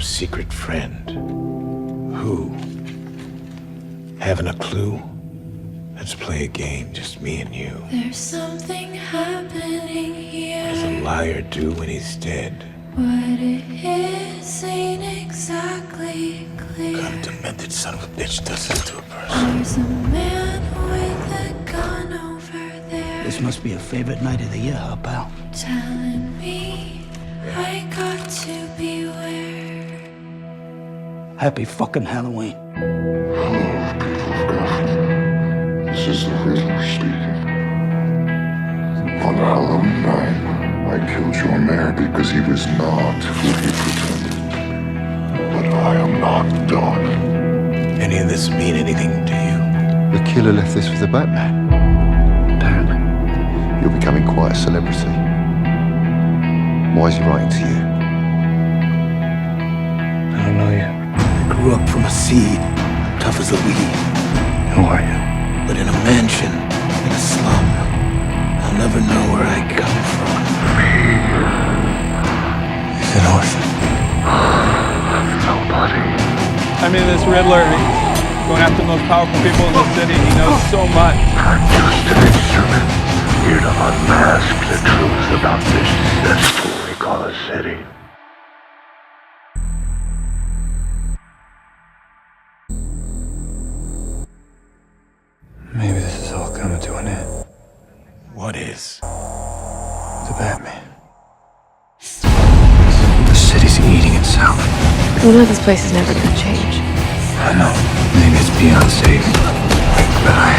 secret friend. Who? Haven't a clue? Let's play a game, just me and you. There's something happening here. What does a liar do when he's dead? What it is ain't exactly clear. Kind of demented son of a bitch does this to a person. There's a man with a gun over there. This must be a favorite night of the year, huh, pal? Telling me I got to beware. Happy fucking Halloween. Hello, people of God. This is the Vidder speaking. On Halloween night, I killed your mayor because he was not who he pretended. But I am not done. Any of this mean anything to you? The killer left this with the Batman. Apparently. You're becoming quite a celebrity. Why is he writing to you? I don't know yet. I grew up from a seed, tough as a weed. Who are you? But in a mansion, in a slum. I'll never know where I come from. He's an orphan. Nobody. I mean, this Riddler, going after the most powerful people in the city, he knows so much. I'm just an instrument, here to unmask the truth about this cesspool we call a city. Maybe this is all coming to an end. What is? The Batman. The city's eating itself. You know this place is never gonna change. I know. Maybe it's beyond saving. But I